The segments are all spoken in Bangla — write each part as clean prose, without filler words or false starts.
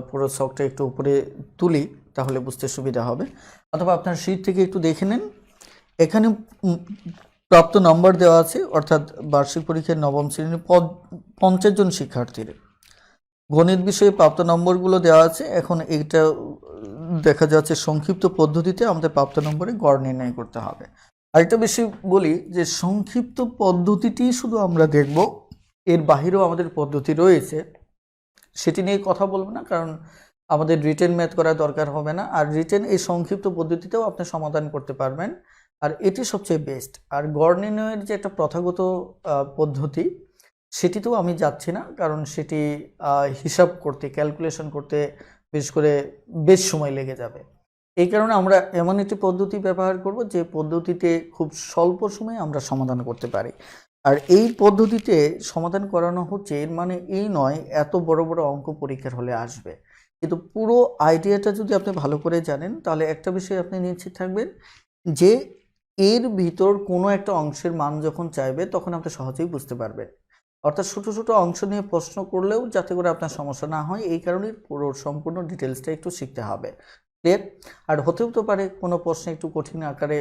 পুরো ছকটা একটু উপরে তুলি তাহলে বুঝতে সুবিধা হবে, অথবা আপনার শীট থেকে একটু দেখে নেন। এখানে প্রাপ্ত নম্বর দেওয়া আছে, অর্থাৎ বার্ষিক পরীক্ষায় নবম শ্রেণীর 50 জন শিক্ষার্থীর গণিত বিষয়ে প্রাপ্ত নম্বরগুলো দেওয়া আছে। এখন এইটা দেখা যাচ্ছে সংক্ষিপ্ত পদ্ধতিতে আমাদের প্রাপ্ত নম্বরে গড় নির্ণয় করতে হবে। আরেকটা বেশি বলি যে সংক্ষিপ্ত পদ্ধতিটি শুধু আমরা দেখব, এর বাহিরেও আমাদের পদ্ধতি রয়েছে, সেটি নিয়ে কথা বলবো না, কারণ আমাদের রিটেন ম্যাথ করার দরকার হবে না। আর রিটেন এই সংক্ষিপ্ত পদ্ধতিতেও আপনি সমাধান করতে পারবেন, আর এটি সবচেয়ে বেস্ট। আর গড় নির্ণয়ের যে একটা প্রথাগত পদ্ধতি, সেটিতেও আমি যাচ্ছি না, কারণ সেটি হিসাব করতে, ক্যালকুলেশন করতে বিশেষ করে বেশ সময় লেগে যাবে। এই কারণে আমরা এমন একটি পদ্ধতি ব্যবহার করব যে পদ্ধতিতে খুব স্বল্প সময়ে আমরা সমাধান করতে পারি। আর এই পদ্ধতিতে সমাধান করানো হচ্ছে, এর মানে এই নয় এত বড় বড় অঙ্ক পরীক্ষার হলে আসবে, কিন্তু পুরো আইডিয়াটা যদি আপনি ভালো করে জানেন তাহলে একটা বিষয় আপনি নিশ্চিত থাকবেন যে এর ভিতর কোনো একটা অংশের মান যখন চাইবে তখন আপনি সহজেই বুঝতে পারবেন। অর্থাৎ ছোটো ছোটো অংশ নিয়ে প্রশ্ন করলেও যাতে করে আপনার সমস্যা না হয়, এই কারণেই পুরো সম্পূর্ণ ডিটেলসটা একটু শিখতে হবে। ক্লিয়ার? আর হতেও তো পারে কোনো প্রশ্নে একটু কঠিন আকারে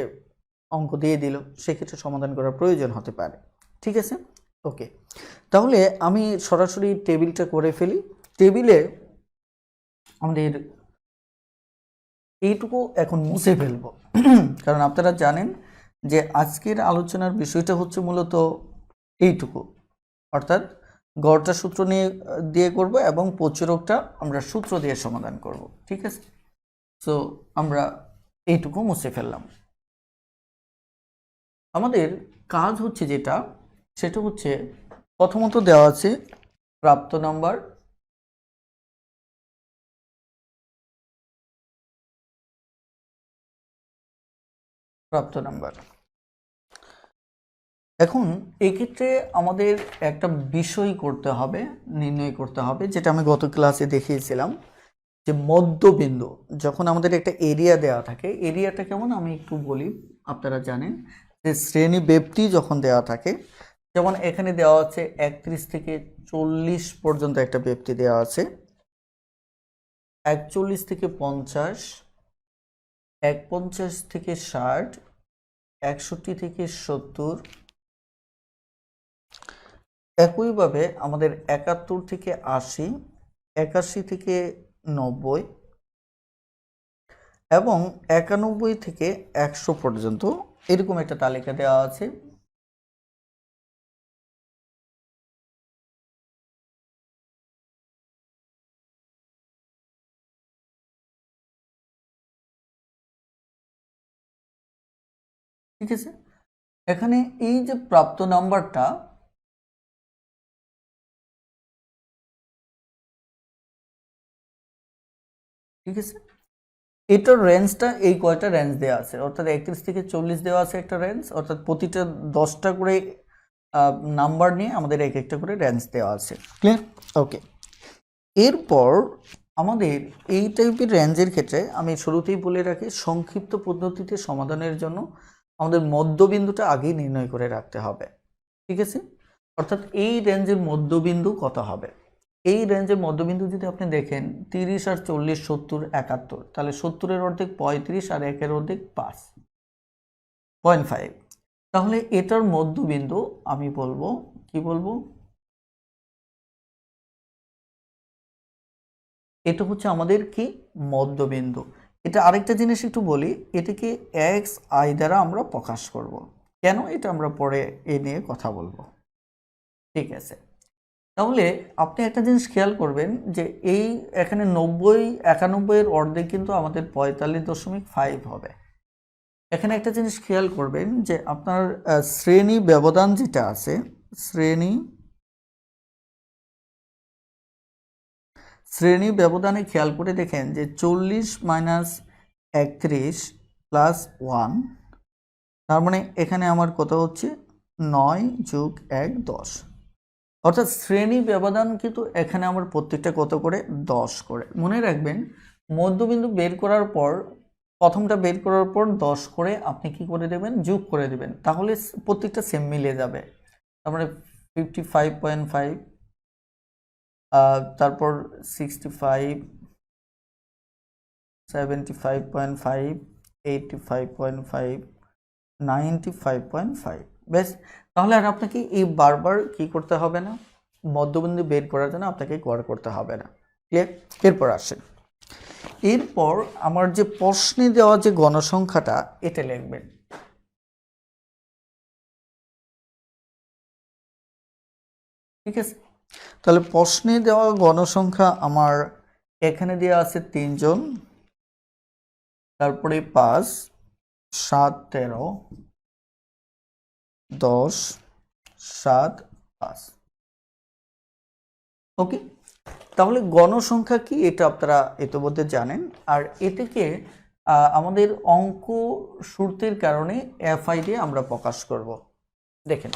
অঙ্ক দিয়ে দিল, সেক্ষেত্রে সমাধান করার প্রয়োজন হতে পারে। ঠিক আছে? ওকে, তাহলে আমি সরাসরি টেবিলটা করে ফেলি। টেবিলে আমাদের এইটুকু এখন মুছে ফেলবো, কারণ আপনারা জানেন যে আজকের আলোচনার বিষয়টা হচ্ছে মূলত এইটুকু, অর্থাৎ গড়টা সূত্র দিয়ে করব এবং প্রচুরকটা আমরা সূত্র দিয়ে সমাধান করব। ঠিক আছে? সো আমরা এইটুকু মুছে ফেললাম। আমাদের কাজ হচ্ছে যেটা, সেটা হচ্ছে প্রথমত দেওয়া আছে প্রাপ্ত নাম্বার, এখন এক্ষেত্রে আমাদের একটা বিষয় করতে হবে, নির্ণয় করতে হবে, যেটা আমি গত ক্লাসে দেখিয়েছিলাম যে মধ্যবিন্দু। যখন আমাদের একটা এরিয়া দেওয়া থাকে, এরিয়াটা কেমন আমি একটু বলি, আপনারা জানেন যে শ্রেণী ব্যাপ্তি যখন দেওয়া থাকে, যেমন এখানে দেওয়া আছে 31 থেকে 40 পর্যন্ত একটা ব্যাপ্তি দেওয়া আছে, 41 থেকে 50, 51 থেকে 60, 61 থেকে 70, একইভাবে আমাদের 71 থেকে 80, 81 থেকে 90 এবং 91 থেকে 100 পর্যন্ত এরকম একটা তালিকা দেওয়া আছে। ঠিক আছে? এখানে এই যে প্রাপ্ত নাম্বারটা, ঠিক আছে, এটার রেঞ্জটা এই কয়টা রেঞ্জ দেওয়া আছে, অর্থাৎ 31 থেকে 40 দেওয়া আছে একটা রেঞ্জ, অর্থাৎ প্রতিটা 10টা করে নাম্বার নিয়ে আমাদের এক একটা করে রেঞ্জ দেওয়া আছে। ক্লিয়ার? ওকে, এরপর আমাদের এই টাইপের রেঞ্জের ক্ষেত্রে আমি শুরুতেই বলে রাখি, সংক্ষিপ্ত পদ্ধতিতে সমাধানের জন্য আমাদের মধ্যবিন্দুটা আগেই নির্ণয় করে রাখতে হবে। ঠিক আছে? অর্থাৎ এই রেঞ্জের মধ্যবিন্দু কত হবে, এই রেঞ্জের মধ্যবিন্দু যদি আপনি দেখেন 30 আর 40, 70, 71, তাহলে 70-এর অর্ধেক 35 আর 1-এর অর্ধেক 5.5, তাহলে এটার মধ্যবিন্দু আমি বলবো, কি বলবো, এটা হচ্ছে আমাদের কি মধ্যবিন্দু। এটা আরেকটা জিনিস একটু বলি, এটাকে এক্স আই দ্বারা আমরা প্রকাশ করব। কেন, এটা আমরা পরে এ নিয়ে কথা বলবো। ঠিক আছে? তাহলে আপনি একটা জিনিস খেয়াল করবেন যে এই এখানে 90, 91-এর অর্ধেক কিন্তু আমাদের 45.5 হবে। এখানে একটা জিনিস খেয়াল করবেন যে আপনার শ্রেণী ব্যবধান যেটা আছে, শ্রেণী ব্যবধানে খেয়াল করে দেখেন যে 40 মাইনাস 31 প্লাস 1, তার মানে এখানে আমার কত হচ্ছে 9 যোগ 1 10, অর্থাৎ শ্রেণী ব্যবধান কিন্তু এখানে আমার প্রত্যেকটা কত করে 10 করে। মনে রাখবেন মধ্যবিন্দু বের করার পর, প্রথমটা বের করার পর 10 করে আপনি কি করে দেবেন, যোগ করে দেবেন, তাহলে প্রত্যেকটা সেম মিলে যাবে। তার মানে 55.5 তারপর 65, 75.5, 85.5, 95.5। বেশ, তাহলে আর আপনাকে এই বারবার কি করতে হবে না, মধ্যবিন্দু বের করার জন্য আপনাকে গড় করতে হবে না। ক্লিয়ার? এরপর আসেন, এরপর আমার যে প্রশ্নে দেওয়া যে গণসংখ্যাটা এটা লিখবেন। ঠিক আছে, তাহলে প্রশ্নে দেওয়া গণসংখ্যা আমার এখানে দেওয়া আছে 3 জন, তারপরে 5, 7, 13, 10, 7, 5। ওকে, তাহলে গণসংখ্যা কি এটা আপনারা ইতিমধ্যে জানেন। আর এটাকে আমাদের অঙ্ক সূত্রের কারণে এফআই দিয়ে আমরা প্রকাশ করব। দেখেন,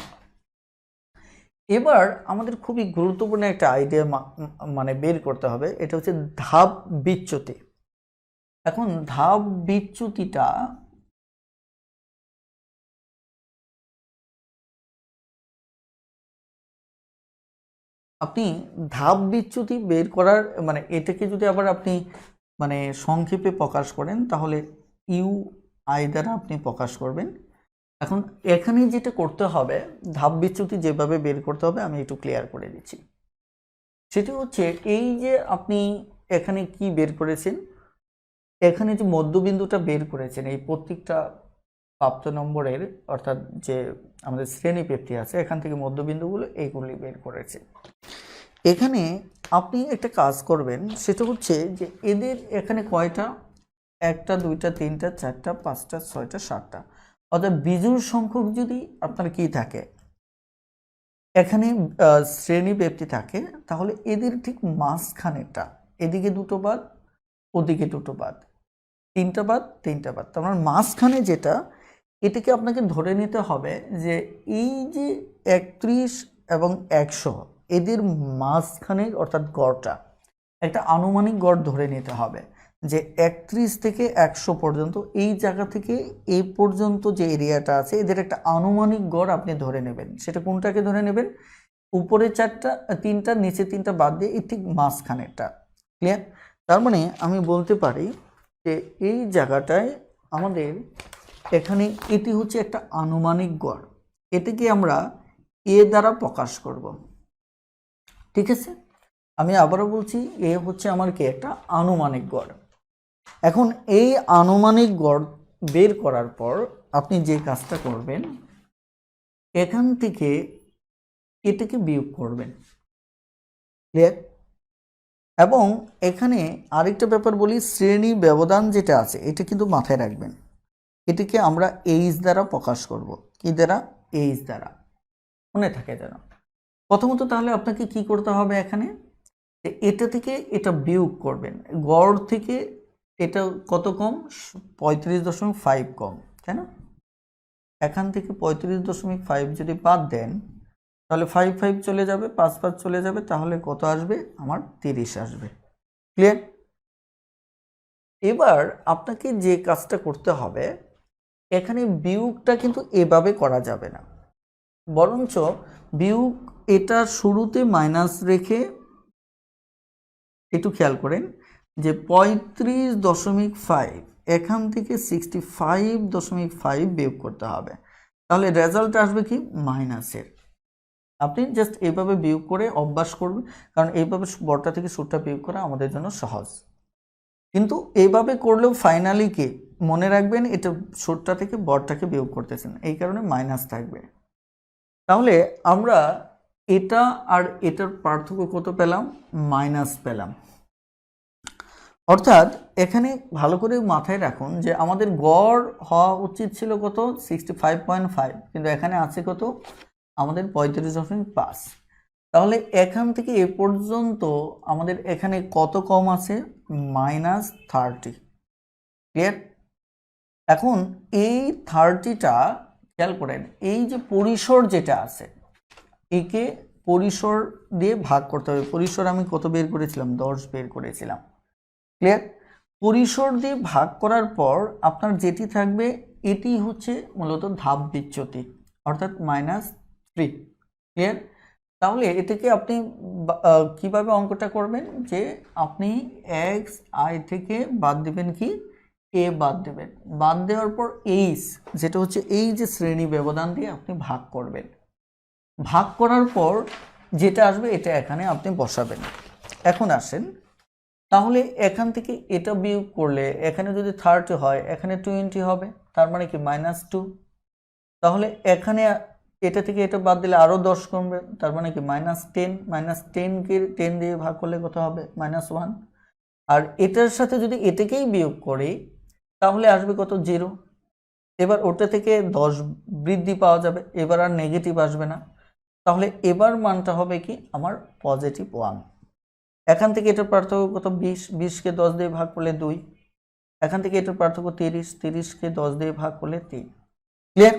এবার আমাদের খুবই গুরুত্বপূর্ণ একটা আইডিয়া মানে বের করতে হবে, এটা হচ্ছে ধাপ বিচ্যুতি। এখন ধাপ বিচ্যুতিটা আপনি ধাপ বিচ্যুতি বের করার মানে এটাকে যদি আবার আপনি মানে সংক্ষেপে প্রকাশ করেন তাহলে ইউ আই দ্বারা আপনি প্রকাশ করবেন। এখন এখানে যেটা করতে হবে, ধাপ বিচ্যুতি যেভাবে বের করতে হবে আমি একটু ক্লিয়ার করে দিচ্ছি। সেটি হচ্ছে এই যে আপনি এখানে কি বের করেছেন, এখানে যে মধ্যবিন্দুটা বের করেছেন এই প্রত্যেকটা প্রাপ্ত নম্বরের অর্থাৎ যে আমাদের শ্রেণী পেপটি আছে এখান থেকে মধ্যবিন্দুগুলো এইগুলি বের করেছে। এখানে আপনি একটা কাজ করবেন, সেটা হচ্ছে যে এদের এখানে কয়টা, 1টা 2টা 3টা 4টা 5টা 6টা 7টা, অর্থাৎ বিজোড় সংখ্যক যদি আপনার কি থাকে এখানে শ্রেণী ব্যক্তি থাকে, তাহলে এদের ঠিক মাঝখানেটা এদিকে 2টো বাদ ওদিকে 2টো বাদ, 3টা বাদ 3টা বাদ, তার মানে মাঝখানে যেটা এটাকে আপনাকে ধরে নিতে হবে যে এই যে 31 এবং 100 এদের মাঝখানের অর্থাৎ গড়টা একটা আনুমানিক গড় ধরে নিতে হবে যে 31 থেকে 100 পর্যন্ত এই জায়গা থেকে এই পর্যন্ত যে এরিয়াটা আছে এদের একটা আনুমানিক গড় আপনি ধরে নেবেন। সেটা কোনটাকে ধরে নেবেন, উপরে 3টা নিচে 3টা বাদ দিয়ে এই ঠিক মাঝখানেরটা। ক্লিয়ার? তার মানে আমি বলতে পারি যে এই জায়গাটায় আমাদের এখানে এটি হচ্ছে একটা আনুমানিক গড়, এটাকে আমরা এ দ্বারা প্রকাশ করব। ঠিক আছে, আমি আবারও বলছি এ হচ্ছে আমার কি একটা আনুমানিক গড়। এখন এই আনুমানিক গড় বের করার পর আপনি যে কাজটা করবেন এখান থেকে এটাকে বিয়োগ করবেন। ক্লিয়ার? এবং এখানে আরেকটা ব্যাপার বলি, শ্রেণী ব্যবধান যেটা আছে এটা কিন্তু মাথায় রাখবেন, এটিকে আমরা এইচ দ্বারা প্রকাশ করব। কি দ্বারা? এইচ দ্বারা, মনে থাকে যেন। প্রথমত তাহলে আপনাকে কি করতে হবে, এখানে এটা থেকে এটা বিয়োগ করবেন, গড় থেকে এটা কত কম, 35.5 কম, তাই না? এখান থেকে 35.5 যদি বাদ দেন তাহলে 5 5 চলে যাবে, 5 5 চলে যাবে, তাহলে কত আসবে, আমার 30 আসবে। ক্লিয়ার? এবার আপনাকে যে কাজটা করতে হবে, এখানে বিয়োগটা কিন্তু এভাবে করা যাবে না, বরঞ্চ বিয়োগ এটা শুরুতে মাইনাস রেখে একটু খেয়াল করেন যে 35.5 এখান থেকে 65.5 বিয়োগ করতে হবে, তাহলে রেজাল্ট আসবে কি মাইনাসের। আপনি জাস্ট এইভাবে বিয়োগ করে অভ্যাস করবেন, কারণ এইভাবে বড়টা থেকে ছোটটা বিয়োগ করা আমাদের জন্য সহজ। কিন্তু এইভাবে করলেও ফাইনালি কি মনে রাখবেন, এটা ছোটটা থেকে বড়টাকে বিয়োগ করতেছেন, এই কারণে মাইনাস থাকবে। তাহলে আমরা এটা আর এটার পার্থক্য কত পেলাম, মাইনাস পেলাম। অর্থাৎ এখানে ভালো করে মাথায় রাখুন যে আমাদের গড় হওয়া উচিত ছিল কত, 65.5, কিন্তু এখানে আছে কত, আমাদের 35.5। তাহলে এখান থেকে এ পর্যন্ত আমাদের এখানে কত কম আছে, -30। ক্লিয়ার? এখন এই 30টা খেয়াল করেন, এই যে পরিসর যেটা আছে একে পরিসর দিয়ে ভাগ করতে হবে। পরিসর আমি কত বের করেছিলাম, 10 বের করেছিলাম। ক্লিয়ার? পরিসর দিয়ে ভাগ করার পর আপনার যেটি থাকবে এটি হচ্ছে মূলত ধাপ বিচ্যুতি, অর্থাৎ -3। ক্লিয়ার? তাহলে এটাকে আপনি কিভাবে অঙ্কটা করবেন, যে আপনি এক্স আই থেকে বাদ দিবেন কি, এ বাদ দেবেন, বাদ দেওয়ার পর এইচ, যেটা হচ্ছে এই যে শ্রেণী ব্যবধান দিয়ে আপনি ভাগ করবেন, ভাগ করার পর যেটা আসবে এটা এখানে আপনি বসাবেন। এখন আসেন, তাহলে এখান থেকে এটা বিয়োগ করলে এখানে যদি 30 হয় এখানে 20 হবে, তার মানে কি -2। তাহলে এখানে এটা থেকে এটা বাদ দিলে আরও 10 কমবে, তার মানে কি -10, -10কে 10 দিয়ে ভাগ করলে কত হবে, -1। আর এটার সাথে যদি এটাকেই বিয়োগ করি তাহলে আসবে কত, 0। এবার ওটা থেকে 10 বৃদ্ধি পাওয়া যাবে, এবার আর নেগেটিভ আসবে না। তাহলে এবার মানটা হবে কি আমার +1। এখান থেকে এটার পার্থক্য কত, 20, 20কে 10 দিয়ে ভাগ করলে 2। এখান থেকে এটার পার্থক্য 30, 30কে 10 দিয়ে ভাগ করলে 3। ক্লিয়ার?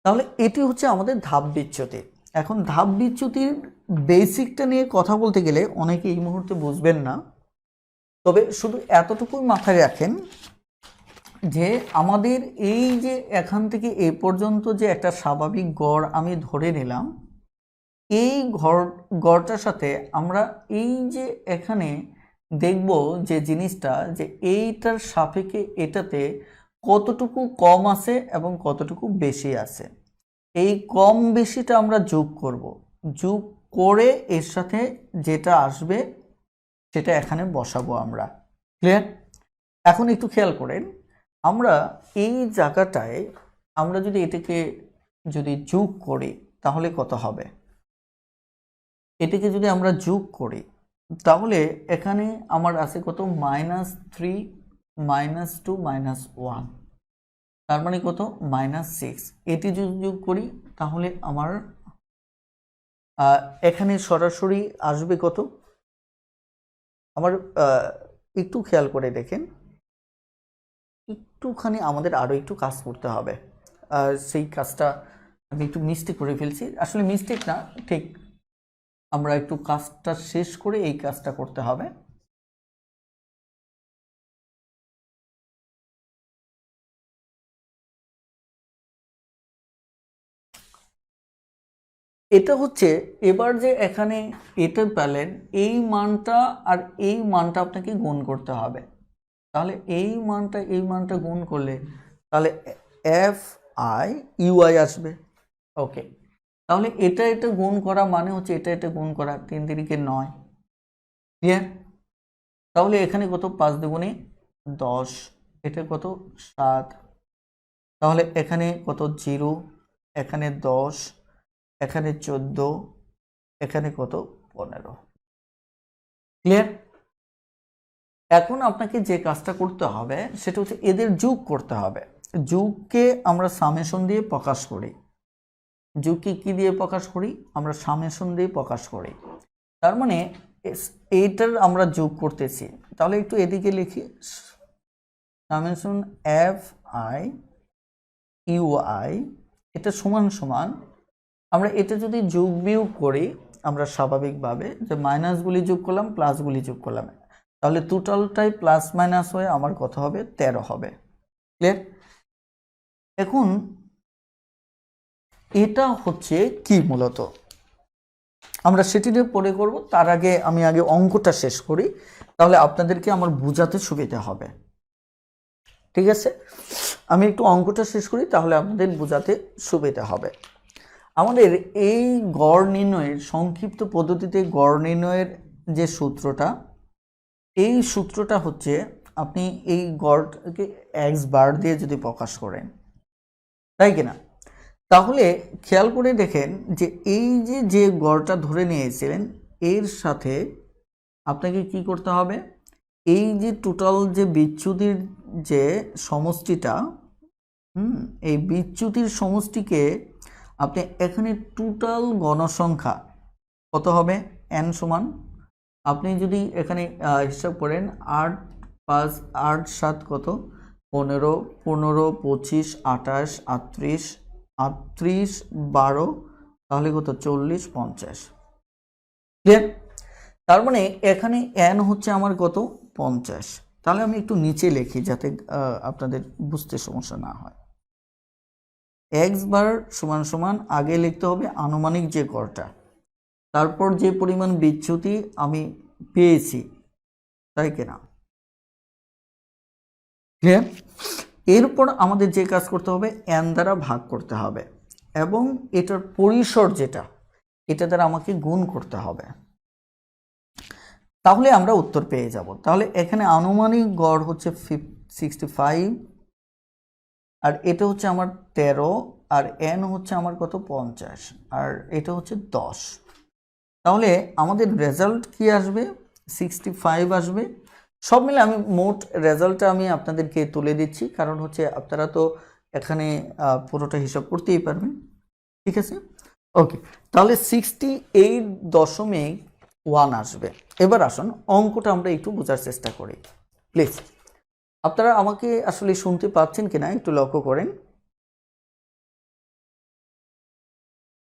তাহলে এটি হচ্ছে আমাদের ধাপ বিচ্যুতি। এখন ধাপ বিচ্যুতির বেসিকটা নিয়ে কথা বলতে গেলে অনেকে এই মুহূর্তে বুঝবেন না, তবে শুধু এতটুকুই মাথায় রাখেন যে আমাদের এই যে এখান থেকে এ পর্যন্ত যে একটা স্বাভাবিক গড় আমি ধরে নিলাম, এই গড়টার সাথে আমরা এই যে এখানে দেখব যে জিনিসটা, যে এইটার সাপেক্ষে এটাতে কতটুকু কম আছে এবং কতটুকু বেশি আছে, এই কম বেশিটা আমরা যোগ করব, যোগ করে এর সাথে যেটা আসবে সেটা এখানে বসাবো আমরা। ক্লিয়ার? এখন একটু খেয়াল করেন, আমরা এই জায়গাটায় আমরা যদি এটাকে যদি যোগ করি তাহলে কত হবে, এটাকে যদি আমরা যোগ করি তাহলে এখানে আমার আছে কত, -3, -2, -1, তার মানে কত, -6। এটি যদি যোগ করি তাহলে আমার এখানে সরাসরি আসবে কত, আমার একটু খেয়াল করে দেখেন, একটুখানি আমাদের আরও একটু কাজ করতে হবে। সেই কাজটা আমি একটু মিস্টেক করে ফেলছি, আসলে মিস্টেক না, ঠিক আমরা একটু কাজটা শেষ করে এই কাজটা করতে হবে। এটা হচ্ছে এবার যে এখানে এটা পেলেন, এই মানটা আর এই মানটা আপনাকে গুণ করতে হবে। তাহলে এই মানটা গুণ করলে তাহলে FIUI আসবে। ওকে, তাহলে এটা গুণ করা মানে হচ্ছে এটা গুণ করা, 3 3 × 9। ক্লিয়ার? তাহলে এখানে কত, 5 দুগুণে 10, এটা কত, 7। তাহলে এখানে কত, 0, এখানে 10, এখানে 14, এখানে কত, 15। ক্লিয়ার? এখন আপনাকে যে কাজটা করতে হবে সেটা হচ্ছে এদের যোগ করতে হবে। যোগকে আমরা সামেশন দিয়ে প্রকাশ করি। যোগকে কি দিয়ে প্রকাশ করি, আমরা সামেশন দিয়ে প্রকাশ করি। তার মানে এইটার আমরা যোগ করতেছি, তাহলে একটু এদিকে লিখি, সামেশন FIUI, এটা সমান সমান, আমরা এটা যদি যোগ বিয়োগ করি আমরা স্বাভাবিকভাবে যে মাইনাসগুলি যোগ করলাম প্লাসগুলি যোগ করলাম, তাহলে টোটালটাই প্লাস মাইনাস হয়ে আমার কত হবে, 13 হবে। ক্লিয়ার? এখন এটা হচ্ছে কি মূলত আমরা সেটি নিয়ে পরে করব, তার আগে আমি অঙ্কটা শেষ করি, তাহলে আপনাদেরকে আমার বোঝাতে সুবিধা হবে। ঠিক আছে, আমি একটু অঙ্কটা শেষ করি তাহলে আপনাদের বোঝাতে সুবিধা হবে। আমাদের এই গড় নির্ণয়ের সংক্ষিপ্ত পদ্ধতিতে গড় নির্ণয়ের যে সূত্রটা, এই সূত্রটা হচ্ছে আপনি এই গড়টাকে x বার দিয়ে যদি প্রকাশ করেন, তাই কিনা, তাহলে খেয়াল করে দেখেন যে এই যে গড়টা ধরে নিয়েছিলেন এর সাথে আপনাকে কি করতে হবে, এই যে টোটাল যে বিচ্যুতির যে সমষ্টিটা, এই বিচ্যুতির সমষ্টিকে আপনি এখানে টোটাল গণসংখ্যা কত হবে, n সমান, আপনি যদি এখানে হিসাব করেন 8 5 8 7 কত, 15 15 25 28 38 38 12, তাহলে কত, 40 50। ক্লিয়ার? তার মানে এখানে n হচ্ছে আমার কত, 50। তাহলে আমি একটু নিচে লিখি যাতে আপনাদের বুঝতে সমস্যা না হয়। x বার সমান সমান আগে লিখতে হবে আনুমানিক যে গড়টা, তারপর যে পরিমাণ বিচ্যুতি আমি পেয়েছি, তাই কিনা? ক্লিয়ার? এরপর আমাদের যে কাজ করতে হবে, n দ্বারা ভাগ করতে হবে এবং এটার পরিসর যেটা, এটা দ্বারা আমাকে গুণ করতে হবে, তাহলে আমরা উত্তর পেয়ে যাব। তাহলে এখানে আনুমানিক গড় হচ্ছে 65, আর এটা হচ্ছে আমার 13, আর n হচ্ছে আমার কত 50, আর এটা হচ্ছে 10। তাহলে আমাদের রেজাল্ট কি আসবে? 65 আসবে। সব মিলে আমি মোট রেজাল্টটা আমি আপনাদেরকে তুলে দিচ্ছি, কারণ হচ্ছে আপনারা তো এখানে পুরোটা হিসাব করতেই পারবেন। ঠিক আছে, ওকে। তাহলে 68.1 আসবে। এবার আসুন অঙ্কটা আমরা একটু বোঝার চেষ্টা করি প্লিজ। আপনারা আমাকে আসলে শুনতে পাচ্ছেন কিনা একটু লক্ষ্য করেন।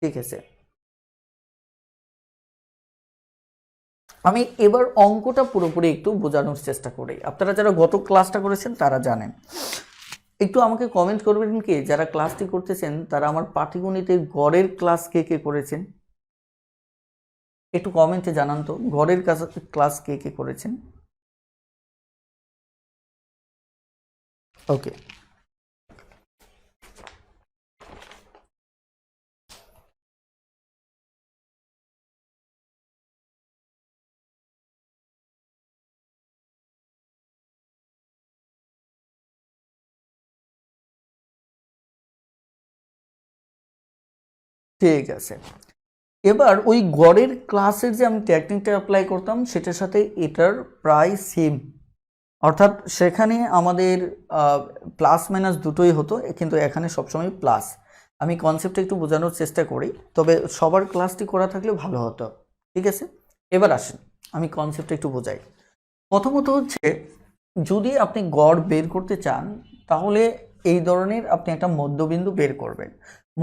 ঠিক আছে, আমি এবার অঙ্কটা পুরোপুরি একটু বোঝানোর চেষ্টা করি। আপনারা যারা গত ক্লাসটা করেছেন তারা জানেন। একটু আমাকে কমেন্ট করবেন কি, যারা ক্লাসটি করতেছেন তারা আমার পাটিগণিতের গড়ের ক্লাস কে কে করেছেন, একটু কমেন্টে জানান তো গড়ের ক্লাস কে কে করেছেন। ওকে, ঠিক আছে। এবার ওই গড়ের ক্লাসের যে আমি টেকনিকটা অ্যাপ্লাই করতাম সেটার সাথে এটার প্রায় সেম, অর্থাৎ সেখানে আমাদের প্লাস মাইনাস দুটোই হতো, কিন্তু এখানে সবসময় প্লাস। আমি কনসেপ্টটা একটু বোঝানোর চেষ্টা করি, তবে সবার ক্লাসটি করা থাকলে ভালো হতো। ঠিক আছে, এবার আসেন আমি কনসেপ্টটা একটু বোঝাই। প্রথমত হচ্ছে, যদি আপনি গড় বের করতে চান তাহলে এই ধরনের আপনি একটা মধ্যবিন্দু বের করবেন।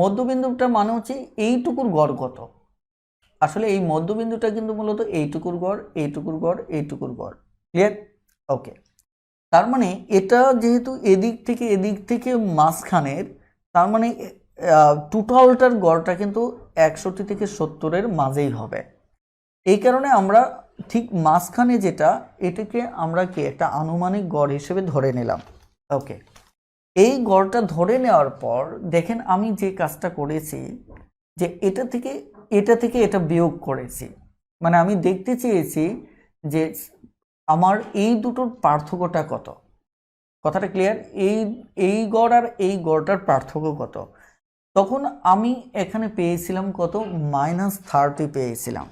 মধ্যবিন্দুটা মানে হচ্ছে এইটুকুর গড় কত। আসলে এই মধ্যবিন্দুটা কিন্তু মূলত এইটুকুর গড়, এইটুকুর গড়, এইটুকুর গড়। ক্লিয়ার? ওকে। তার মানে এটা যেহেতু এদিক থেকে মাঝখানের, তার মানে টোটালটার গড়টা কিন্তু 61 থেকে 70-এর মাঝেই হবে। এই কারণে আমরা ঠিক মাঝখানে যেটা, এটাকে আমরা কি একটা আনুমানিক গড় হিসেবে ধরে নিলাম। ওকে, এই গড়টা ধরে নেওয়ার পর দেখেন আমি যে কাজটা করেছি, যে এটা থেকে এটা বিয়োগ করেছি। মানে আমি দেখতে চেয়েছি যে আমার এই দুটোর পার্থক্যটা কত। কথাটা ক্লিয়ার? এই গড় আর এই গড়টার পার্থক্য কত। তখন আমি এখানে পেয়েছিলাম কত, -30 পেয়েছিলাম,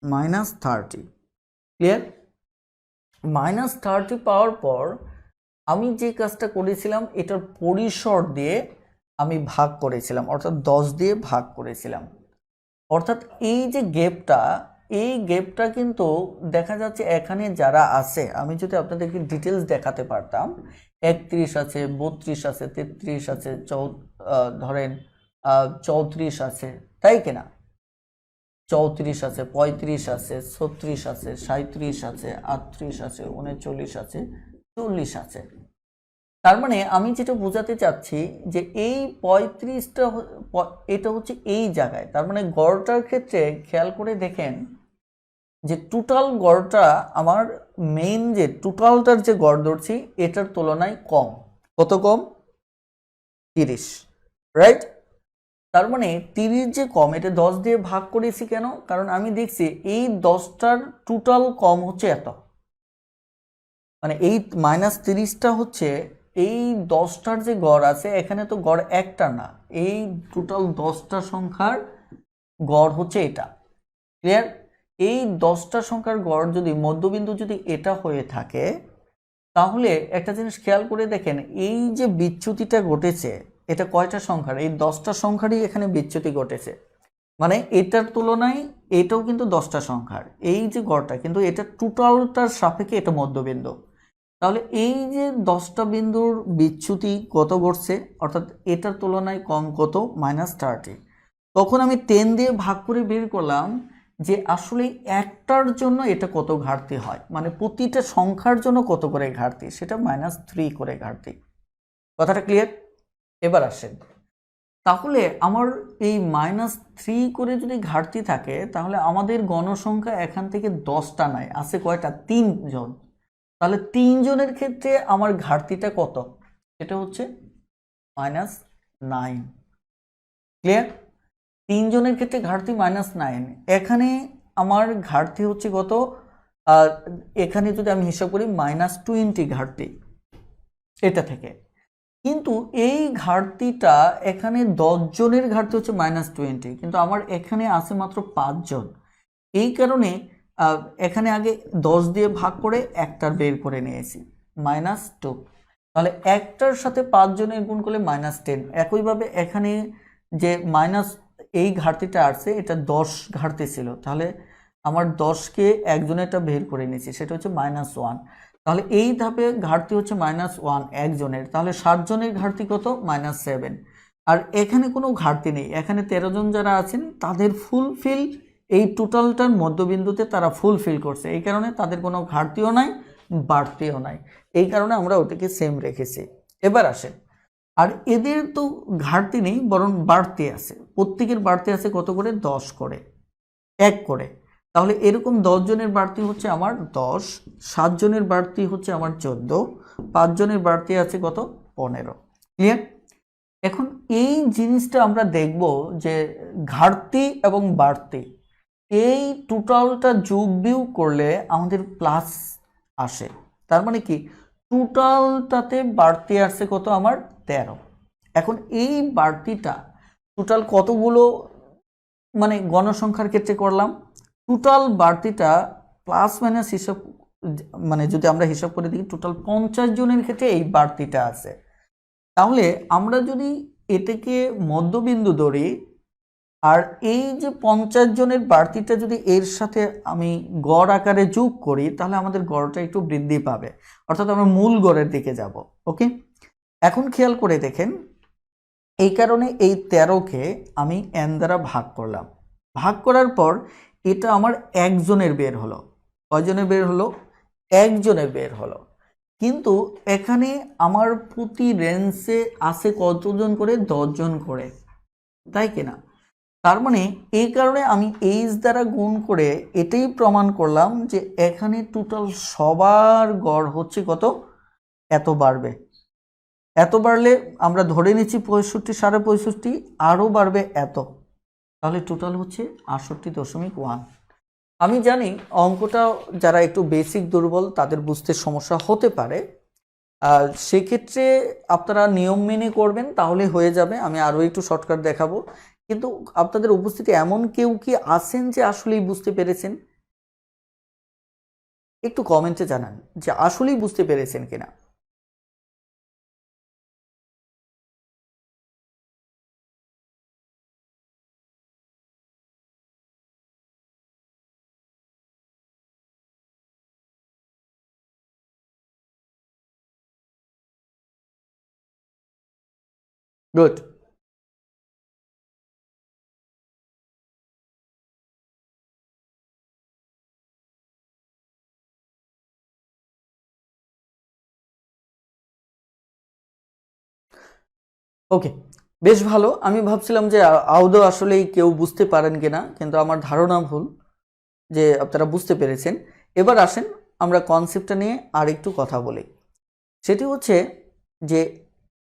-30। ক্লিয়ার? -30 পাওয়ার পর আমি যে কাজটা করেছিলাম, এটার পরিসর দিয়ে আমি ভাগ করেছিলাম, অর্থাৎ 10 দিয়ে ভাগ করেছিলাম। অর্থাৎ এই যে গ্যাপটা, এই গ্যাপটা কিন্তু দেখা যাচ্ছে এখানে যারা আছে, আমি যদি আপনাদেরকে ডিটেলস দেখাতে পারতাম, 31 আছে, 32 আছে, 33 আছে, ধরেন 34 আছে, তাই কিনা? 34 আছে, 35 আছে, 36 আছে, 37 আছে, 38 আছে, 39 আছে, 40 আছে। তার মানে আমি যেটা বোঝাতে চাচ্ছি যে এই 35টা এটা হচ্ছে এই জায়গায়। তার মানে গড়টার ক্ষেত্রে খেয়াল করে দেখেন যে টোটাল গড়টা আমার মেইন যে টোটালটার যে গড় ধরছি এটার তুলনায় কম। কত কম? 30, রাইট? তার মানে 30 যে কম, এটা 10 দিয়ে ভাগ করেছি কেন? কারণ আমি দেখছি এই 10টার টোটাল কম হচ্ছে এত, মানে এই -30টা হচ্ছে এই 10টার যে গড় আছে, এখানে তো গড় একটা না, এই টোটাল 10টা সংখ্যার গড় হচ্ছে এটা। ক্লিয়ার? এই 10টা সংখ্যার গড় যদি মধ্যবিন্দু যদি এটা হয়ে থাকে, তাহলে একটা জিনিস খেয়াল করে দেখেন, এই যে বিচ্যুতিটা ঘটেছে এটা কয়টা সংখ্যার? এই 10টা সংখ্যারই এখানে বিচ্যুতি ঘটেছে। মানে এটার তুলনায় এটাও কিন্তু 10টা সংখ্যার, এই যে গড়টা কিন্তু এটা টোটালটার সাপেক্ষে এটা মধ্যবিন্দু। তাহলে এই যে 10টা বিন্দুর বিচ্যুতি কত ঘটছে, অর্থাৎ এটার তুলনায় কম কত, -30। তখন আমি 10 দিয়ে ভাগ করে বের করলাম যে আসলে একটার জন্য এটা কত ঘাটতি হয়, মানে প্রতিটা সংখ্যার জন্য কত করে ঘাটতি, সেটা -3 করে ঘাটতি। কথাটা ক্লিয়ার? এবার আসেন তাহলে আমার এই -3 করে যদি ঘাটতি থাকে তাহলে আমাদের গণসংখ্যা এখান থেকে 10টা নাই, আছে কয়টা? 3 জন। তাহলে 3 জনের ক্ষেত্রে আমার ঘাটতিটা কত? এটা হচ্ছে -9। ক্লিয়ার? 3 জনের ক্ষেত্রে ঘাটতি -9। এখানে আমার ঘাটতি হচ্ছে কত? এখানে যদি আমি হিসাব করি -20 ঘাটতি এটা থেকে। কিন্তু এই ঘাটতিটা এখানে 10 জনের ঘাটতি হচ্ছে -20, কিন্তু আমার এখানে আছে মাত্র 5 জন। এই কারণে এখানে আগে 10 দিয়ে ভাগ করে একটার বের করে নিয়েছি -2। তাহলে একটার সাথে 5 জনের গুণ করলে -10। একইভাবে এখানে যে এই ঘাটতিটা আসছে এটা 10 ঘাটতি ছিল, তাহলে আমার 10কে একজনেরটা বের করে নিয়েছি, সেটা হচ্ছে -1। তাহলে এই ধাপে ঘাটতি হচ্ছে -1 একজনের। তাহলে 7 জনের ঘাটতি কত? -7। আর এখানে কোনো ঘাটতি নেই, এখানে 13 জন যারা আছেন তাদের ফুলফিল এই টোটালটার মধ্যবিন্দুতে তারা ফুলফিল করছে, এই কারণে তাদের কোনো ঘাটতিও নাই বাড়তিও নাই, এই কারণে আমরা ওটাকে সেম রেখেছি। এবার আসেন, আর এদের তো ঘাটতি নেই বরং বাড়তি আছে, প্রত্যেকের বাড়তি আছে কত করে? 10 করে, 1 করে। তাহলে এরকম 10 জনের বাড়তি হচ্ছে আমার 10, 7 জনের বাড়তি হচ্ছে আমার 14, 5 জনের বাড়তি আছে কত? 15। ক্লিয়ার? এখন এই জিনিসটা আমরা দেখব যে ঘাটতি এবং বাড়তি এই টোটালটা যোগ বিয়োগ করলে আমাদের প্লাস আসে। তার মানে কি? টোটালটাতে বাড়তি আসছে কত? আমার 13। এখন এই বাড়তিটা টোটাল কতগুলো মানে গণসংখ্যার ক্ষেত্রে করলাম? টোটাল বাড়তিটা প্লাস মাইনাস হিসাব মানে যদি আমরা হিসাব করে দিই টোটাল 50 জনের ক্ষেত্রে এই বাড়তিটা আছে। তাহলে আমরা যদি এটাকে মধ্যবিন্দু ধরি আর এই যে 50 জনের বাড়তিটা যদি এর সাথে আমি গড় আকারে যোগ করি তাহলে আমাদের গড়টা একটু বৃদ্ধি পাবে, অর্থাৎ আমরা মূল গড়ের দিকে যাব। ওকে, এখন খেয়াল করে দেখেন, এই কারণে এই 13কে আমি n দ্বারা ভাগ করলাম। ভাগ করার পর এটা আমার একজনের বের হলো। কয়জনের বের হলো? একজনের বের হলো। কিন্তু এখানে আমার প্রতি রেঞ্জে আছে কতজন করে? 10 জন করে, তাই কিনা? তার মানে এই কারণে আমি এইচ দ্বারা গুণ করে এটাই প্রমাণ করলাম যে এখানে টোটাল সবার গড় হচ্ছে কত? এত বাড়বে। এত বাড়লে আমরা ধরে নিচ্ছি 65, 65.5, আরও বাড়বে এত, তাহলে টোটাল হচ্ছে 68.1। আমি জানি অঙ্কটা যারা একটু বেসিক দুর্বল তাদের বুঝতে সমস্যা হতে পারে, সেক্ষেত্রে আপনারা নিয়ম মেনে করবেন তাহলে হয়ে যাবে। আমি আরও একটু শর্টকাট দেখাবো, কিন্তু আপনাদের উপস্থিতি এমন কেউ কি আছেন যে আসলেই বুঝতে পেরেছেন? একটু কমেন্টে জানান যে আসলেই বুঝতে পেরেছেন কিনা। গুড। ওকে, বেশ ভালো। আমি ভাবছিলাম যে আদৌ আসলেই কেউ বুঝতে পারেন কিনা, কিন্তু আমার ধারণা ভুল যে আপনারা বুঝতে পেরেছেন। এবার আসেন আমরা কনসেপ্টটা নিয়ে আর একটু কথা বলি। সেটি হচ্ছে যে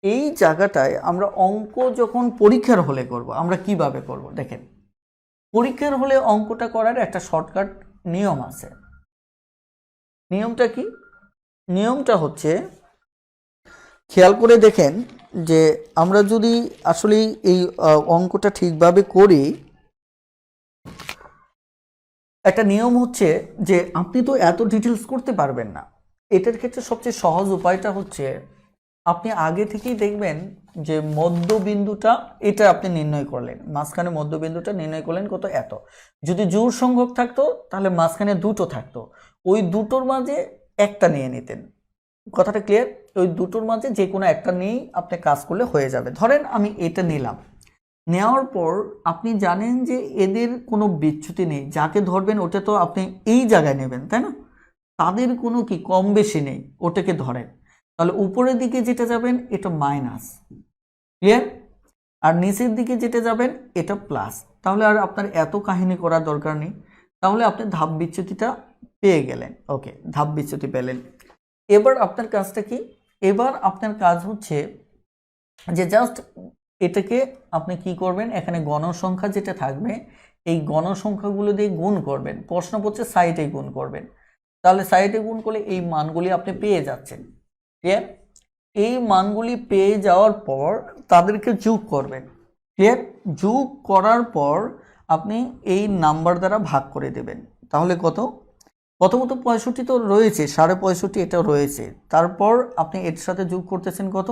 এই জায়গাটায় আমরা অঙ্ক যখন পরীক্ষার হলে করব, আমরা কিভাবে করব? দেখেন, পরীক্ষার হলে অঙ্কটা করার একটা শর্টকাট নিয়ম আছে। নিয়মটা কি? নিয়মটা হচ্ছে, খেয়াল করে দেখেন যে আমরা যদি আসলে এই অঙ্কটা ঠিকভাবে করি, একটা নিয়ম হচ্ছে যে আপনি তো এত ডিটেলস করতে পারবেন না। এটার ক্ষেত্রে সবচেয়ে সহজ উপায়টা হচ্ছে আপনি আগে থেকেই দেখবেন যে মধ্যবিন্দুটা এটা আপনি নির্ণয় করলেন, মাঝখানে মধ্যবিন্দুটা নির্ণয় করলেন কত? এত। যদি জোড় সংখ্যক থাকতো তাহলে মাঝখানে দুটো থাকতো, ওই দুটোর মাঝে একটা নিয়ে নিতেন। কথাটা ক্লিয়ার? ওই দুটোর মাঝে যে কোনো একটা নিয়েই আপনি কাজ করলে হয়ে যাবে। ধরেন আমি এটা নিলাম, নেওয়ার পর আপনি জানেন যে এদের কোনো বিচ্যুতি নেই, যাকে ধরবেন ওটা তো আপনি এই জায়গায় নেবেন, তাই না? তাদের কোনো কি কম বেশি নেই, ওটাকে ধরেন। তাহলে উপরের দিকে যেটা যাবেন এটা মাইনাস। ক্লিয়ার? আর নিচের দিকে যেটা যাবেন এটা প্লাস। তাহলে আর আপনার এত কাহিনী করার দরকার নেই। তাহলে আপনি ধাপ বিচ্যুতিটা পেয়ে গেলেন। ওকে, ধাপ বিচ্যুতি পেলেন। এবার আপনার কাজটা কি? এবার আপনার কাজ হচ্ছে যে জাস্ট এটাকে আপনি কি করবেন, এখানে গণসংখ্যা যেটা থাকবে এই গণসংখ্যাগুলো দিয়ে গুণ করবেন। প্রশ্ন করছে সাইডে গুণ করবেন। তাহলে সাইডে গুণ করলে এই মানগুলি আপনি পেয়ে যাচ্ছেন। ক্লিয়ার? এই মানগুলি পেয়ে যাওয়ার পর তাদেরকে যোগ করবেন। ক্লিয়ার? যোগ করার পর আপনি এই নাম্বার দ্বারা ভাগ করে দেবেন। তাহলে কত? প্রথমত 65 তো রয়েছে, 65.5 এটাও রয়েছে। তারপর আপনি এর সাথে যোগ করতেছেন কত?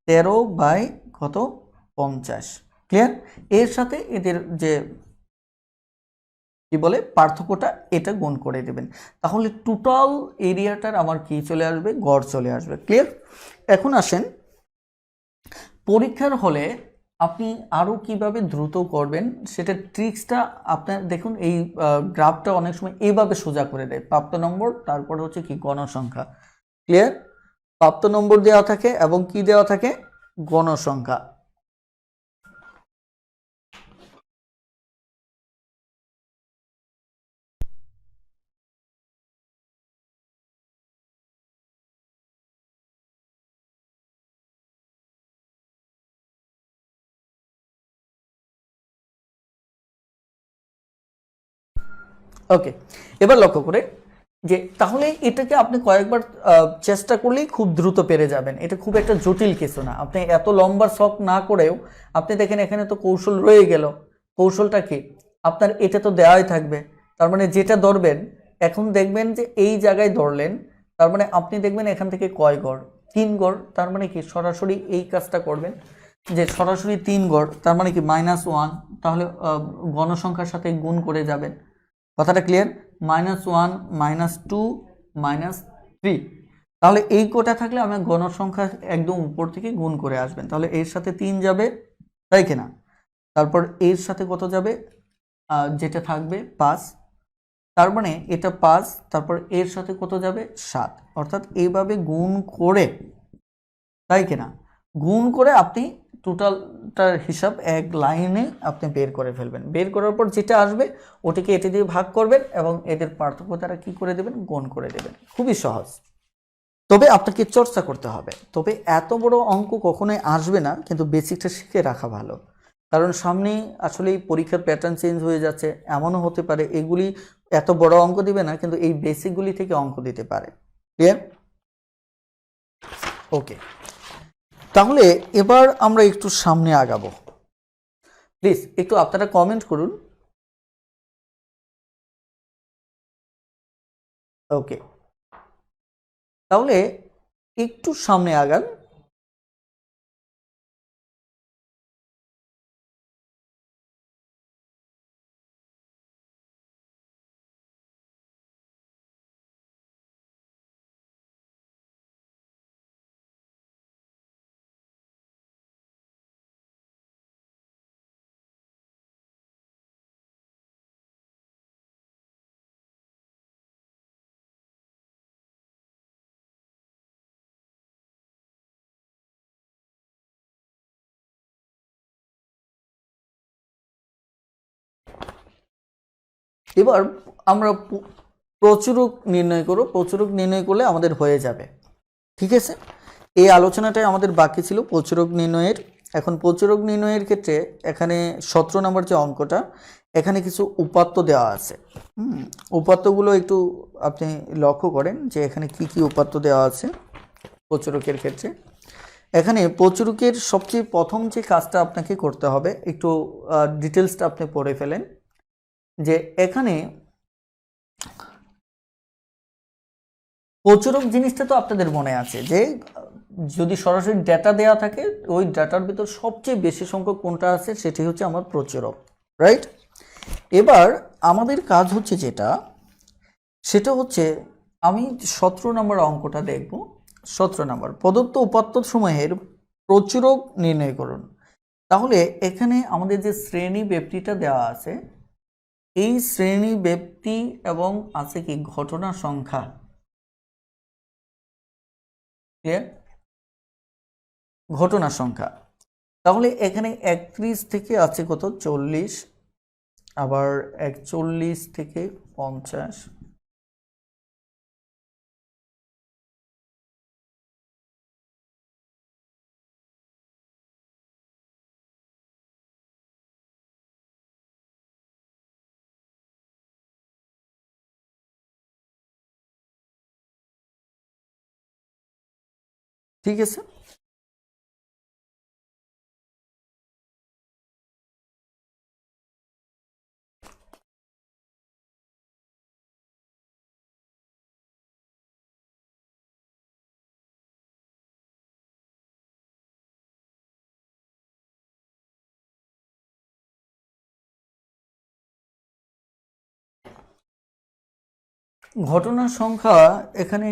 13/50। ক্লিয়ার? এর সাথে এদের যে কি বলে পার্থক্যটা এটা গুণ করে দেবেন। তাহলে টোটাল এরিয়াটার আমার কি চলে আসবে? গড় চলে আসবে। ক্লিয়ার? এখন আসেন পরীক্ষার হলে আপনি আরও কিভাবে দ্রুত করবেন সেটা ট্রিক্সটা আপনার দেখুন। এই গ্রাফটা অনেক সময় এইভাবে সোজা করে দেয়, প্রাপ্ত নম্বর তারপর হচ্ছে কি গণসংখ্যা। ক্লিয়ার? প্রাপ্ত নম্বর দেওয়া থাকে এবং কি দেওয়া থাকে? গণসংখ্যা। ওকে, এবার লক্ষ্য করে যে তাহলে এটাকে আপনি কয়েকবার চেষ্টা করলেই খুব দ্রুত পেরে যাবেন। এটা খুব একটা জটিল কিছু না। আপনি এত লম্বা শখ না করেও আপনি দেখেন এখানে তো কৌশল রয়ে গেল। কৌশলটা কি? আপনার এটা তো দেওয়াই থাকবে। তার মানে যেটা ধরবেন এখন দেখবেন যে এই জায়গায় ধরলেন, তার মানে আপনি দেখবেন এখান থেকে কয় গড়? 3 গড়। তার মানে কি সরাসরি এই কাজটা করবেন যে সরাসরি 3 গড়, তার মানে কি -1। তাহলে গণসংখ্যার সাথে গুণ করে যাবেন। কথাটা ক্লিয়ার? -1 -2 -3। তাহলে এই কোটা থাকলে আমার গণসংখ্যা একদম উপর থেকে গুণ করে আসবেন। তাহলে এর সাথে 3 যাবে, তাই কিনা? তারপর এর সাথে কত যাবে? যেটা থাকবে 5। তার মানে এটা 5, তারপর এর সাথে কত যাবে? 7। অর্থাৎ এইভাবে গুণ করে, তাই কিনা? গুণ করে আপনি টোটালটার হিসাব এক লাইনে আপনি বের করে ফেলবেন। বের করার পর যেটা আসবে ওটাকে এটা দিয়ে ভাগ করবেন এবং এদের পার্থক্য তারা কি করে দেবেন? গুণ করে দেবেন। খুবই সহজ। তবে আপনাকে চর্চা করতে হবে। তবে এত বড় অঙ্ক কখনোই আসবে না, কিন্তু বেসিকটা শিখে রাখা ভালো। কারণ সামনে আসলে এই পরীক্ষার প্যাটার্ন চেঞ্জ হয়ে যাচ্ছে। এমনও হতে পারে এগুলি এত বড় অঙ্ক দিবে না, কিন্তু এই বেসিকগুলি থেকে অঙ্ক দিতে পারে। ক্লিয়ার? ওকে, তাহলে এবার আমরা একটু সামনে আগাবো। প্লিজ একটু আপনারা কমেন্ট করুন। ওকে, তাহলে একটু সামনে আগান। এবার আমরা প্রচুরক নির্ণয় করব। প্রচুরক নির্ণয় করলে আমাদের হয়ে যাবে। ঠিক আছে? এই আলোচনাটাই আমাদের বাকি ছিল প্রচুরক নির্ণয়ের। এখন প্রচুরক নির্ণয়ের ক্ষেত্রে এখানে 17 নম্বর যে অঙ্কটা, এখানে কিছু উপাত্ত দেওয়া আছে। উপাত্তগুলো একটু আপনি লক্ষ্য করেন যে এখানে কি কি উপাত্ত দেওয়া আছে প্রচুরকের ক্ষেত্রে। এখানে প্রচুরকের সবচেয়ে প্রথম যে কাজটা আপনাকে করতে হবে, একটু ডিটেলসটা আপনি পড়ে ফেলেন যে এখানে প্রচুরক জিনিসটা তো আপনাদের মনে আছে যে যদি সরাসরি ডেটা দেওয়া থাকে ওই ডেটার ভিতর সবচেয়ে বেশি সংখ্যক কোনটা আছে সেটি হচ্ছে আমার প্রচুরক, রাইট? এবার আমাদের কাজ হচ্ছে সেটা হচ্ছে আমি 17 নম্বর অঙ্কটা দেখব। 17 নম্বর, প্রদত্ত উপাত্ত সমূহের প্রচুরক নির্ণয় করুন। তাহলে এখানে আমাদের যে শ্রেণী ব্যাপ্তিটা দেওয়া আছে, এই শ্রেণী ব্যাপ্তি এবং আছে কি ঘটনা সংখ্যা। ঘটনা সংখ্যা তাহলে এখানে 31 থেকে আছে কত 40, আবার 41 থেকে 50, ঠিক আছে। ঘটনার সংখ্যা এখানে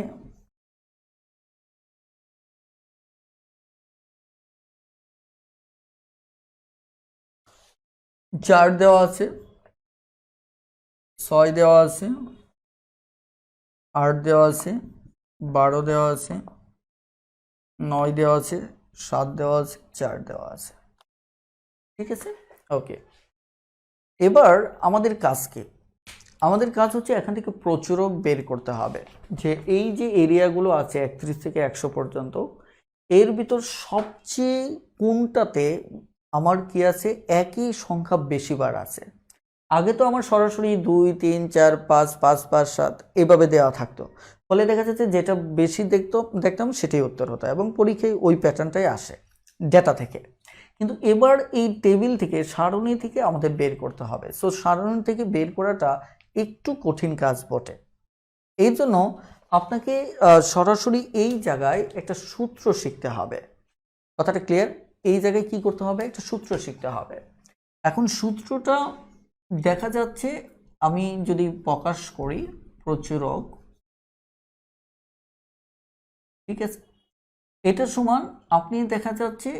চার দেওয়া আছে, 6 দেওয়া আছে, 8 দেওয়া আছে, 12 দেওয়া আছে, 9 দেওয়া আছে, 7 দেওয়া আছে, 4 দেওয়া আছে, ঠিক আছে। ওকে, এবার আমাদের কাজ কি? আমাদের কাজ হচ্ছে এখান থেকে প্রচুরক বের করতে হবে, যে এই যে এরিয়াগুলো আছে 31 থেকে 100 পর্যন্ত, এর ভিতর সবচেয়ে কোনটাতে আমার কি আছে একই সংখ্যা বেশি বার আছে। আগে তো আমার সরাসরি 2 3 4 5 5 5 7 এভাবে দেওয়া থাকতো, ফলে দেখা যাচ্ছে যেটা বেশি দেখতাম সেটাই উত্তর হতো এবং পরীক্ষায় ওই প্যাটার্নটাই আসে ডেটা থেকে। কিন্তু এবার এই টেবিল থেকে সারণী থেকে আমাদের বের করতে হবে। সো সারণী থেকে বের করাটা একটু কঠিন কাজ বটে। এই জন্য আপনাকে সরাসরি এই জায়গায় একটা সূত্র শিখতে হবে। কথাটা ক্লিয়ার? এই জায়গায় কি করতে হবে? একটা সূত্র শিখতে হবে। এখন সূত্রটা দেখা যাচ্ছে, আমি যদি প্রকাশ করি প্রচুরক, ঠিক আছে, এটা সমান আপনি দেখা যাচ্ছে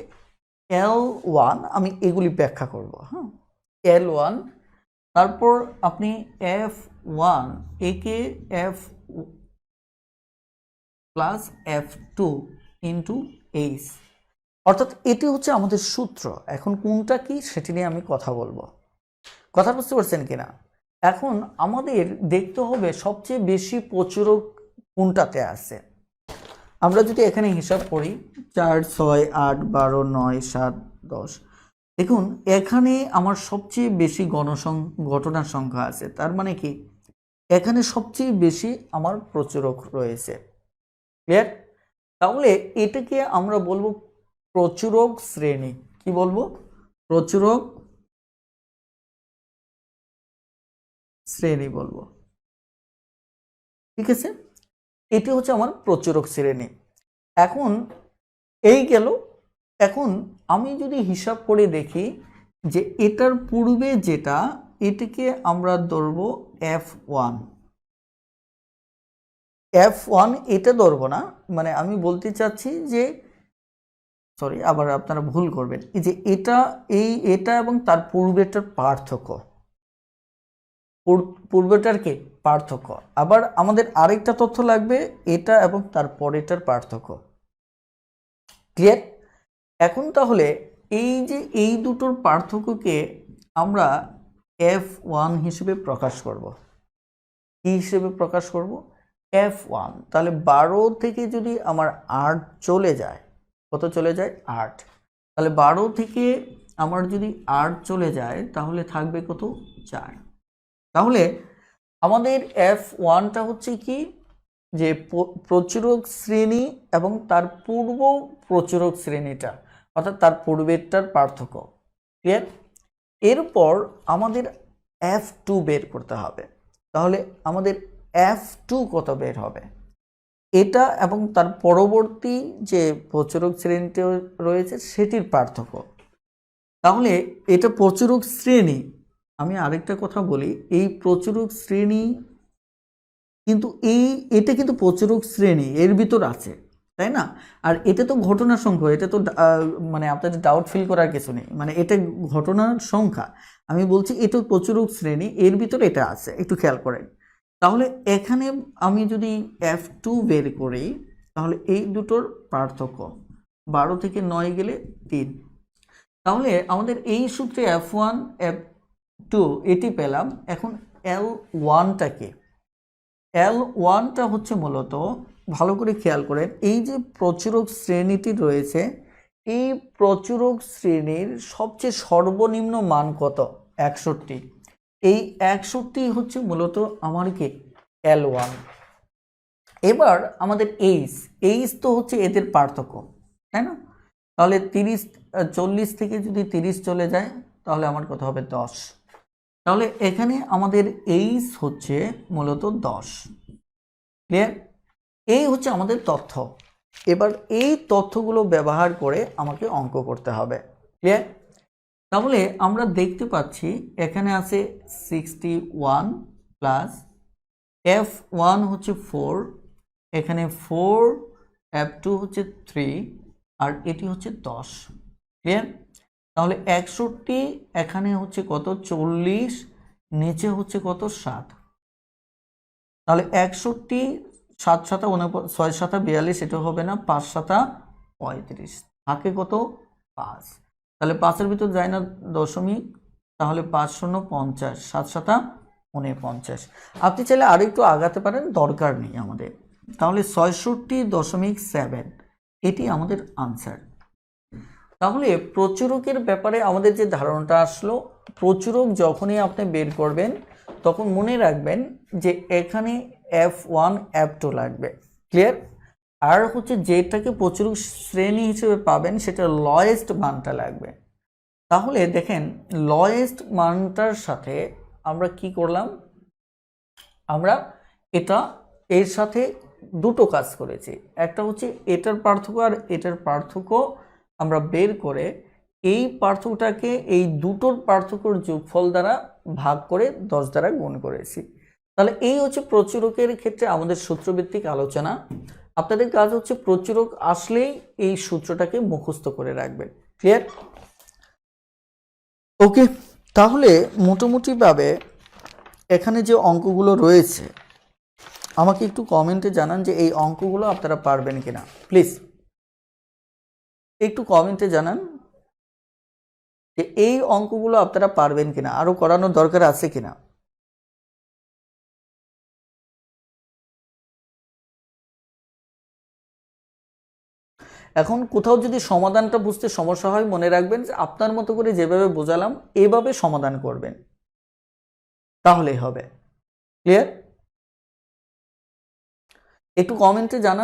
L1, আমি এগুলি ব্যাখ্যা করব, হ্যাঁ, L1, তারপর আপনি F1 একে F plus F2 into H, অর্থাৎ এটি হচ্ছে আমাদের সূত্র। এখন কোনটা কি সেটি নিয়ে আমি কথা বলবো। কথা বুঝতে পারছেন কিনা? এখন আমাদের দেখতে হবে সবচেয়ে বেশি প্রচুরক কোনটাতে আছে। আমরা যদি এখানে হিসাব করি 4 6 8 12 9 7 10, দেখুন এখানে আমার সবচেয়ে বেশি ঘটনার সংখ্যা আছে, তার মানে কি এখানে সবচেয়ে বেশি আমার প্রচুরক রয়েছে। ক্লিয়ার? তাহলে এটাকে আমরা বলবো প্রচুরক শ্রেণী। কি বলবো? প্রচুরক শ্রেণী বলবো, ঠিক আছে। এটি হচ্ছে আমার প্রচুরক শ্রেণী। এখন এই গেল। এখন আমি যদি হিসাব করে দেখি যে এটার পূর্বে যেটা, এটিকে আমরা ধরবো F1। F1 এটা ধরবো না, মানে আমি বলতে চাচ্ছি যে, সরি আবার আপনারা ভুল করবেন, এই যে এটা এবং তার পূর্বেটার পার্থক্য, পূর্বেটার কি পার্থক্য। আবার আমাদের আরেকটা তথ্য লাগবে, এটা এবং তার পরেরটার পার্থক্য। ক্লিয়ার? এখন তাহলে এই যে এই দুটোর পার্থক্যকে আমরা F1 হিসেবে প্রকাশ করব। কি হিসেবে প্রকাশ করব? F1। তাহলে 12 থেকে যদি আমার 8 চলে যায়, কত চলে যায়? 8। তাহলে 12 থেকে আমার যদি 8 চলে যায় তাহলে থাকবে কত? 4। তাহলে আমাদের F1টা হচ্ছে কি, যে প্রচুরক শ্রেণী এবং তার পূর্ব প্রচুরক শ্রেণীটা, অর্থাৎ তার পূর্বেরটার পার্থক্য। ক্লিয়ার? এরপর আমাদের F2 বের করতে হবে। তাহলে আমাদের F2 কত বের হবে? এটা এবং তার পরবর্তী যে প্রচুরক শ্রেণীটা রয়েছে সেটির পার্থক্য। তাহলে এটা প্রচুরক শ্রেণী। আমি আরেকটা কথা বলি, এই প্রচুরক শ্রেণী কিন্তু এটা কিন্তু প্রচুরক শ্রেণী এর ভিতর আছে, তাই না? আর এটা তো ঘটনার সংখ্যা, এটা তো মানে আপনাদের ডাউট ফিল করার কিছু নেই, মানে এটা ঘটনার সংখ্যা। আমি বলছি এটা প্রচুরক শ্রেণী, এর ভিতরে এটা আছে, একটু খেয়াল করেন। তাহলে এখানে আমি যদি F2 বের করি, তাহলে এই দুটোর পার্থক্য 12 থেকে 9 গেলে 3। তাহলে আমাদের এই সূত্রে F1 F2 এটি পেলাম। এখন L1টাকে, L1টা হচ্ছে মূলত, ভালো করে খেয়াল করেন, এই যে প্রচুরক শ্রেণীটি রয়েছে, এই প্রচুরক শ্রেণীর সবচেয়ে সর্বনিম্ন মান কত? 61। এই 61 হচ্ছে মূলত আমার কি L1। এবার আমাদের এইচ তো হচ্ছে এদের পার্থক্য, তাই না? তাহলে 40 থেকে যদি 30 চলে যায় তাহলে আমার কত হবে? 10। তাহলে এখানে আমাদের এইচ হচ্ছে মূলত 10। ক্লিয়ার? এই হচ্ছে আমাদের তথ্য। এবার এই তথ্যগুলো ব্যবহার করে আমাকে অঙ্ক করতে হবে। ক্লিয়ার? তাহলে আমরা দেখতে পাচ্ছি এখানে আছে 61 প্লাস F1 হচ্ছে 4, এখানে 4, F2 হচ্ছে 3, আর এটি হচ্ছে 10। ক্লিয়ার? তাহলে 61 এখানে হচ্ছে কত? 40, নিচে হচ্ছে কত? 7। তাহলে 61 7 7 6 7 42, এটা হবে না, 5 7 35, থাকে কত? 5। তাহলে 5-এর ভিতর যায় না দশমিক, তাহলে 5 0 50, 7 7 49। আপনি চাইলে আরো একটু আগাতে পারেন, দরকার নেই আমাদের। তাহলে 66.7 এটি আমাদের আনসার। তাহলে প্রচুরকের ব্যাপারে আমাদের যে ধারণাটা আসলো, প্রচুরক যখনই আপনি বের করবেন তখন মনে রাখবেন যে এখানে F1 F2 লাগবে। ক্লিয়ার? আর হচ্ছে যেটাকে প্রচুরক শ্রেণী হিসেবে পাবেন সেটা লয়েস্ট মানটা লাগবে। তাহলে দেখেন, লয়েস্ট মানটার সাথে আমরা কি করলাম? আমরা এটা এর সাথে দুটো কাজ করেছি। একটা হচ্ছে এটার পার্থক্য আর এটার পার্থক্য আমরা বের করে এই পার্থক্যটাকে এই দুটোর পার্থক্যর যোগফল দ্বারা ভাগ করে 10 দ্বারা গুণ করেছি। তাহলে এই হচ্ছে প্রচুরকের ক্ষেত্রে আমাদের সূত্রভিত্তিক আলোচনা। আপনাদের কাজ হচ্ছে প্রচুরক আসলেই এই সূত্রটাকে মুখস্থ করে রাখবেন। ক্লিয়ার? ওকে, তাহলে মোটামুটিভাবে এখানে যে অঙ্কগুলো রয়েছে, আমাকে একটু কমেন্টে জানান যে এই অঙ্কগুলো আপনারা পারবেন কিনা। প্লিজ একটু কমেন্টে জানান যে এই অঙ্কগুলো আপনারা পারবেন কিনা, আরো করানোর দরকার আছে কিনা। এখন কোথাও যদি সমাধানটা বুঝতে সমস্যা হয়, মনে রাখবেন যে আপনার মতো করে যেভাবে বোঝালাম এভাবে সমাধান করবেন, তাহলেই হবে। ক্লিয়ার? একটু কমেন্টে জানান।